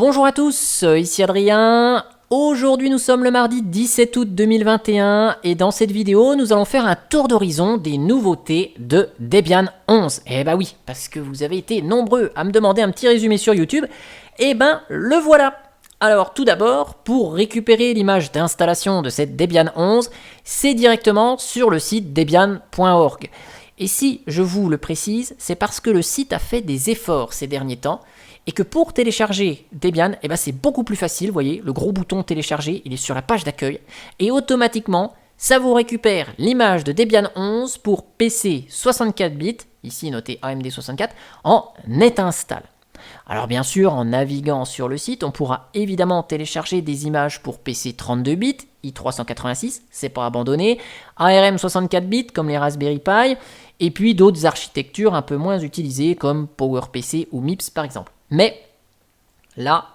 Bonjour à tous, ici Adrien. Aujourd'hui nous sommes le mardi 17 août 2021 et dans cette vidéo nous allons faire un tour d'horizon des nouveautés de Debian 11. Eh bah oui, parce que vous avez été nombreux à me demander un petit résumé sur YouTube, et ben le voilà. Alors tout d'abord, pour récupérer l'image d'installation de cette Debian 11, c'est directement sur le site debian.org. Et si je vous le précise, c'est parce que le site a fait des efforts ces derniers temps et que pour télécharger Debian, eh ben c'est beaucoup plus facile. Vous voyez, le gros bouton télécharger, il est sur la page d'accueil et automatiquement, ça vous récupère l'image de Debian 11 pour PC 64 bits, ici noté AMD 64, en NetInstall. Alors bien sûr, en naviguant sur le site, on pourra évidemment télécharger des images pour PC 32 bits, i386, c'est pas abandonné, ARM 64 bits comme les Raspberry Pi, et puis d'autres architectures un peu moins utilisées comme PowerPC ou MIPS par exemple. Mais là,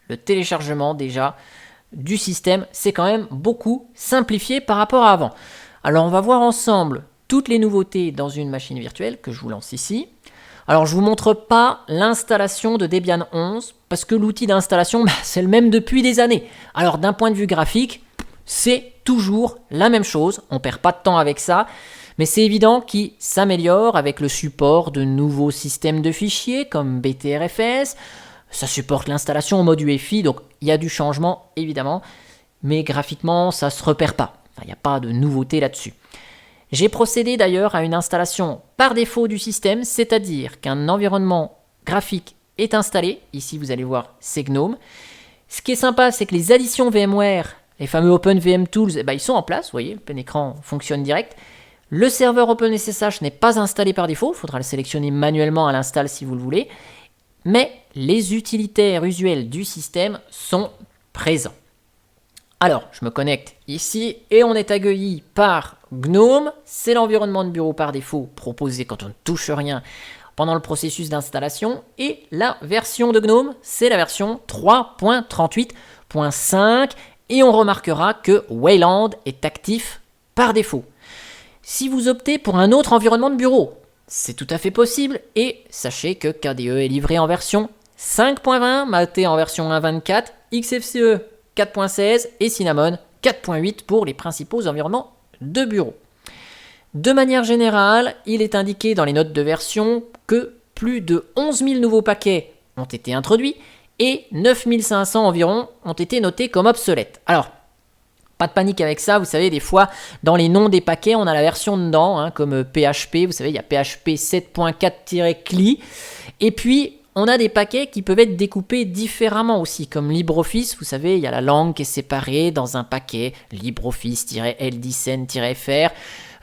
le téléchargement déjà du système, c'est quand même beaucoup simplifié par rapport à avant. Alors on va voir ensemble toutes les nouveautés dans une machine virtuelle que je vous lance ici. Alors je ne vous montre pas l'installation de Debian 11 parce que l'outil d'installation, c'est le même depuis des années. Alors d'un point de vue graphique, c'est toujours la même chose, on ne perd pas de temps avec ça. Mais c'est évident qu'il s'améliore avec le support de nouveaux systèmes de fichiers comme BTRFS. Ça supporte l'installation en mode UEFI, donc il y a du changement évidemment. Mais graphiquement, ça ne se repère pas. Il n'y a pas de nouveauté là-dessus. J'ai procédé d'ailleurs à une installation par défaut du système, c'est-à-dire qu'un environnement graphique est installé. Ici, vous allez voir, c'est GNOME. Ce qui est sympa, c'est que les additions VMware, les fameux OpenVM Tools, ils sont en place. Vous voyez, le plein écran fonctionne direct. Le serveur OpenSSH n'est pas installé par défaut, il faudra le sélectionner manuellement à l'install si vous le voulez, mais les utilitaires usuels du système sont présents. Alors, je me connecte ici et on est accueilli par GNOME, c'est l'environnement de bureau par défaut proposé quand on ne touche rien pendant le processus d'installation, et la version de GNOME, c'est la version 3.38.5, et on remarquera que Wayland est actif par défaut. Si vous optez pour un autre environnement de bureau, c'est tout à fait possible et sachez que KDE est livré en version 5.20, Mate en version 1.24, XFCE 4.16 et Cinnamon 4.8 pour les principaux environnements de bureau. De manière générale, il est indiqué dans les notes de version que plus de 11 000 nouveaux paquets ont été introduits et 9 500 environ ont été notés comme obsolètes. Alors, pas de panique avec ça, vous savez, des fois, dans les noms des paquets, on a la version dedans, comme PHP, vous savez, il y a PHP 7.4-CLI, et puis, on a des paquets qui peuvent être découpés différemment aussi, comme LibreOffice, vous savez, il y a la langue qui est séparée dans un paquet, LibreOffice-LDCN-FR,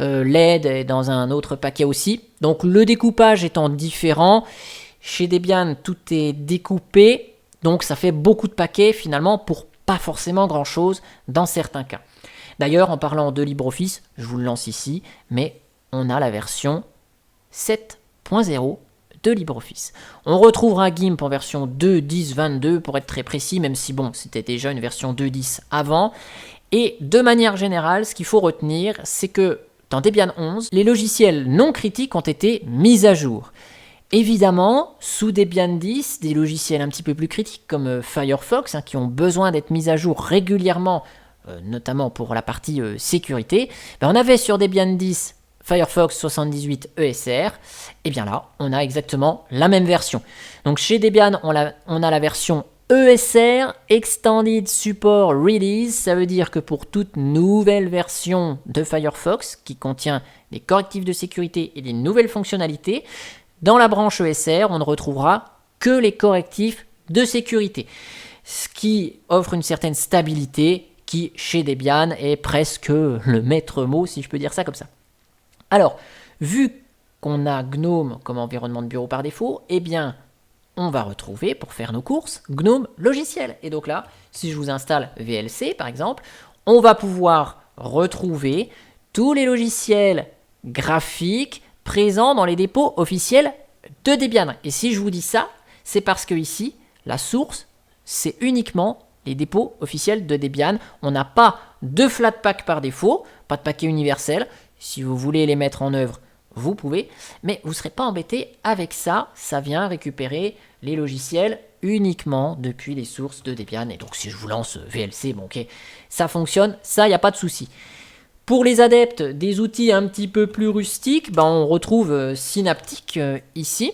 LED est dans un autre paquet aussi, donc le découpage étant différent, chez Debian, tout est découpé, donc ça fait beaucoup de paquets finalement pour pas forcément grand chose dans certains cas. D'ailleurs, en parlant de LibreOffice, je vous le lance ici, mais on a la version 7.0 de LibreOffice. On retrouvera GIMP en version 2.10.22 pour être très précis, même si bon, c'était déjà une version 2.10 avant. Et de manière générale, ce qu'il faut retenir, c'est que dans Debian 11, les logiciels non critiques ont été mis à jour. Évidemment, sous Debian 10, des logiciels un petit peu plus critiques comme Firefox, qui ont besoin d'être mis à jour régulièrement, notamment pour la partie sécurité, on avait sur Debian 10 Firefox 78 ESR, et bien là, on a exactement la même version. Donc chez Debian, on a la version ESR, Extended Support Release, ça veut dire que pour toute nouvelle version de Firefox, qui contient des correctifs de sécurité et des nouvelles fonctionnalités, dans la branche ESR, on ne retrouvera que les correctifs de sécurité, ce qui offre une certaine stabilité qui, chez Debian, est presque le maître mot, si je peux dire ça comme ça. Alors, vu qu'on a GNOME comme environnement de bureau par défaut, eh bien, on va retrouver, pour faire nos courses, GNOME logiciel. Et donc là, si je vous installe VLC, par exemple, on va pouvoir retrouver tous les logiciels graphiques présent dans les dépôts officiels de Debian. Et si je vous dis ça, c'est parce que ici, la source, c'est uniquement les dépôts officiels de Debian. On n'a pas de Flatpak par défaut, pas de paquet universel. Si vous voulez les mettre en œuvre, vous pouvez, mais vous ne serez pas embêté avec ça. Ça vient récupérer les logiciels uniquement depuis les sources de Debian. Et donc si je vous lance VLC, bon ok, ça fonctionne, ça, il n'y a pas de souci. Pour les adeptes des outils un petit peu plus rustiques, ben, on retrouve Synaptic ici.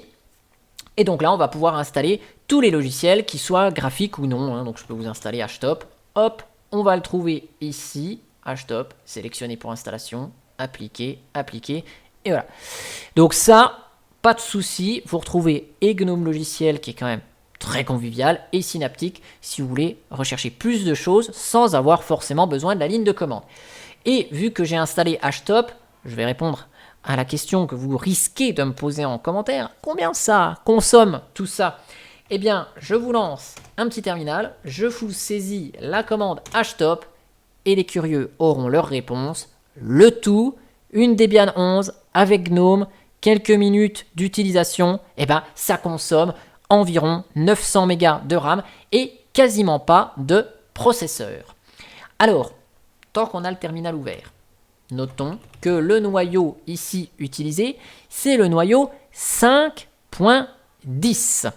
Et donc là, on va pouvoir installer tous les logiciels, qu'ils soient graphiques ou non. Hein. Donc je peux vous installer HTOP. Hop, on va le trouver ici. HTOP, sélectionner pour installation, appliquer, appliquer. Et voilà. Donc ça, pas de souci. Vous retrouvez et GNOME Logiciel qui est quand même très convivial et Synaptic si vous voulez rechercher plus de choses sans avoir forcément besoin de la ligne de commande. Et vu que j'ai installé HTOP, je vais répondre à la question que vous risquez de me poser en commentaire. Combien ça consomme tout ça? Eh bien, je vous lance un petit terminal, je vous saisis la commande HTOP et les curieux auront leur réponse. Le tout, une Debian 11 avec GNOME, quelques minutes d'utilisation, eh ben, ça consomme environ 900 mégas de RAM et quasiment pas de processeur. Alors, tant qu'on a le terminal ouvert, notons que le noyau ici utilisé, c'est le noyau 5.10.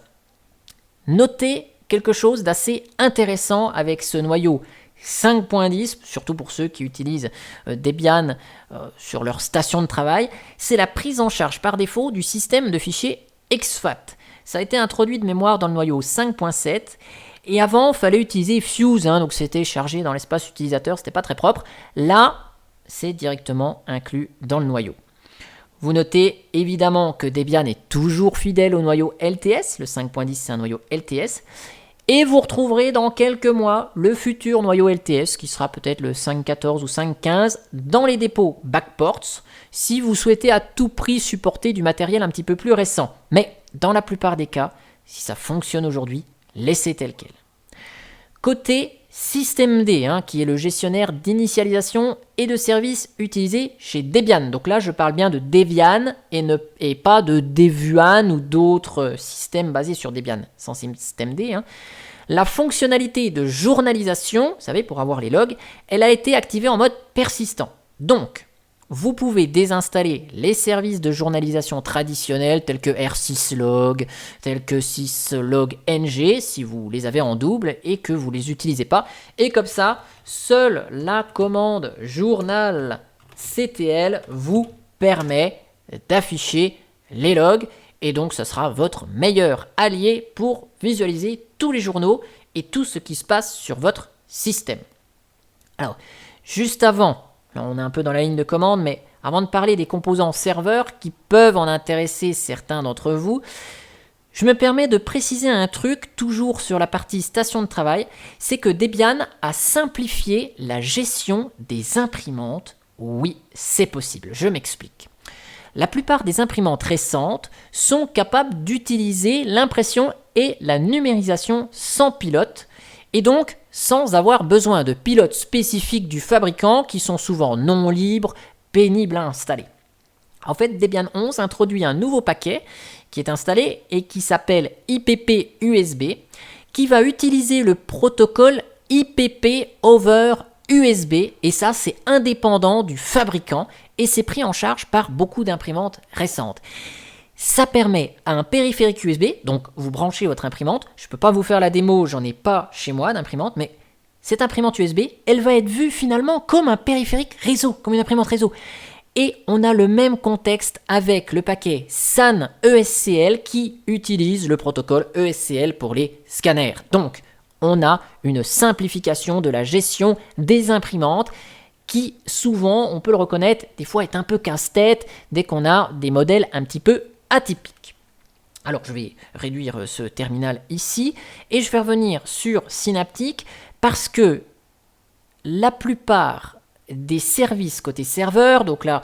Notez quelque chose d'assez intéressant avec ce noyau 5.10, surtout pour ceux qui utilisent Debian sur leur station de travail, c'est la prise en charge par défaut du système de fichiers exFAT. Ça a été introduit de mémoire dans le noyau 5.7 et avant, il fallait utiliser Fuse, hein, donc c'était chargé dans l'espace utilisateur, c'était pas très propre. Là, c'est directement inclus dans le noyau. Vous notez évidemment que Debian est toujours fidèle au noyau LTS, le 5.10 c'est un noyau LTS, et vous retrouverez dans quelques mois le futur noyau LTS qui sera peut-être le 5.14 ou 5.15 dans les dépôts backports si vous souhaitez à tout prix supporter du matériel un petit peu plus récent. Mais dans la plupart des cas, si ça fonctionne aujourd'hui, laissez tel quel. Côté systemd, hein, qui est le gestionnaire d'initialisation et de services utilisé chez Debian. Donc là, je parle bien de Debian et pas de Devuan ou d'autres systèmes basés sur Debian, sans systemd. Hein. La fonctionnalité de journalisation, vous savez, pour avoir les logs, elle a été activée en mode persistant. Donc, vous pouvez désinstaller les services de journalisation traditionnels tels que R6log, tels que syslog-ng si vous les avez en double et que vous ne les utilisez pas. Et comme ça, seule la commande journal ctl vous permet d'afficher les logs. Et donc, ça sera votre meilleur allié pour visualiser tous les journaux et tout ce qui se passe sur votre système. Alors, juste avant, là, on est un peu dans la ligne de commande, mais avant de parler des composants serveurs qui peuvent en intéresser certains d'entre vous, je me permets de préciser un truc, toujours sur la partie station de travail, c'est que Debian a simplifié la gestion des imprimantes. Oui, c'est possible, je m'explique. La plupart des imprimantes récentes sont capables d'utiliser l'impression et la numérisation sans pilote, et donc sans avoir besoin de pilotes spécifiques du fabricant qui sont souvent non libres, pénibles à installer. En fait, Debian 11 introduit un nouveau paquet qui est installé et qui s'appelle IPP USB, qui va utiliser le protocole IPP over USB, et ça c'est indépendant du fabricant et c'est pris en charge par beaucoup d'imprimantes récentes. Ça permet à un périphérique USB, donc vous branchez votre imprimante, je ne peux pas vous faire la démo, j'en ai pas chez moi d'imprimante, mais cette imprimante USB, elle va être vue finalement comme un périphérique réseau, comme une imprimante réseau. Et on a le même contexte avec le paquet SAN ESCL qui utilise le protocole ESCL pour les scanners. Donc, on a une simplification de la gestion des imprimantes qui, souvent, on peut le reconnaître, des fois est un peu casse-tête dès qu'on a des modèles un petit peu atypiques. Alors, je vais réduire ce terminal ici et je vais revenir sur Synaptic parce que la plupart des services côté serveur, donc là,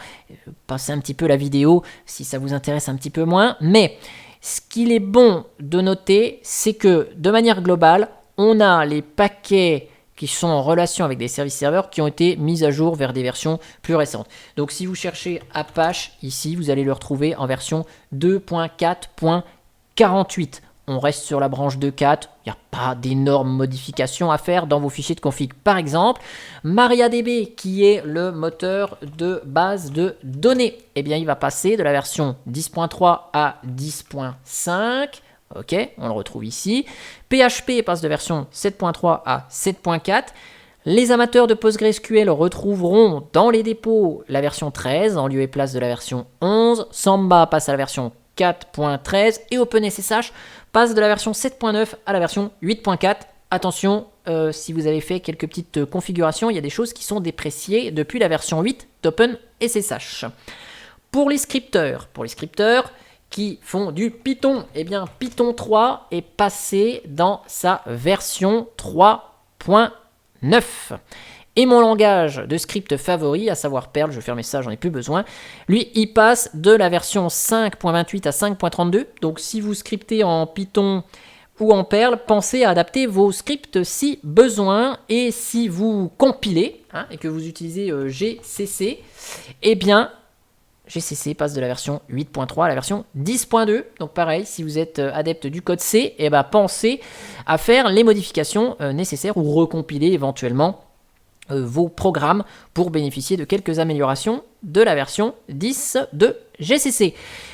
passez un petit peu la vidéo si ça vous intéresse un petit peu moins, mais ce qu'il est bon de noter, c'est que de manière globale, on a les paquets qui sont en relation avec des services serveurs qui ont été mis à jour vers des versions plus récentes. Donc si vous cherchez Apache, ici, vous allez le retrouver en version 2.4.48. on reste sur la branche 2.4. Il n'y a pas d'énormes modifications à faire dans vos fichiers de config. Par exemple, MariaDB, qui est le moteur de base de données, eh bien, il va passer de la version 10.3 à 10.5. Ok, on le retrouve ici. PHP passe de version 7.3 à 7.4. Les amateurs de PostgreSQL retrouveront dans les dépôts la version 13 en lieu et place de la version 11. Samba passe à la version 4.13 et OpenSSH passe de la version 7.9 à la version 8.4. Attention, si vous avez fait quelques petites configurations, il y a des choses qui sont dépréciées depuis la version 8 d'OpenSSH. Pour les scripteurs qui font du Python, eh bien Python 3 est passé dans sa version 3.9. Et mon langage de script favori, à savoir Perl, je vais fermer ça, j'en ai plus besoin, lui, il passe de la version 5.28 à 5.32. Donc si vous scriptez en Python ou en Perl, pensez à adapter vos scripts si besoin. Et si vous compilez et que vous utilisez GCC, eh bien GCC passe de la version 8.3 à la version 10.2. Donc pareil, si vous êtes adepte du code C, eh ben, pensez à faire les modifications nécessaires ou recompiler éventuellement vos programmes pour bénéficier de quelques améliorations de la version 10 de GCC.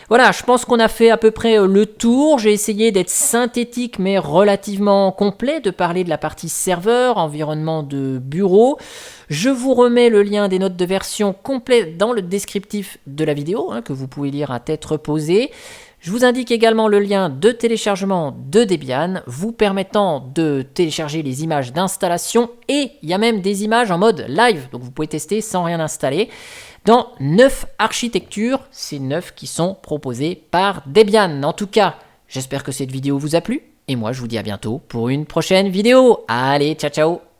Voilà, je pense qu'on a fait à peu près le tour. J'ai essayé d'être synthétique mais relativement complet, de parler de la partie serveur, environnement de bureau. Je vous remets le lien des notes de version complètes dans le descriptif de la vidéo, que vous pouvez lire à tête reposée. Je vous indique également le lien de téléchargement de Debian, vous permettant de télécharger les images d'installation, et il y a même des images en mode live, donc vous pouvez tester sans rien installer, dans 9 architectures, ces 9 qui sont proposées par Debian. En tout cas, j'espère que cette vidéo vous a plu, et moi je vous dis à bientôt pour une prochaine vidéo. Allez, ciao ciao!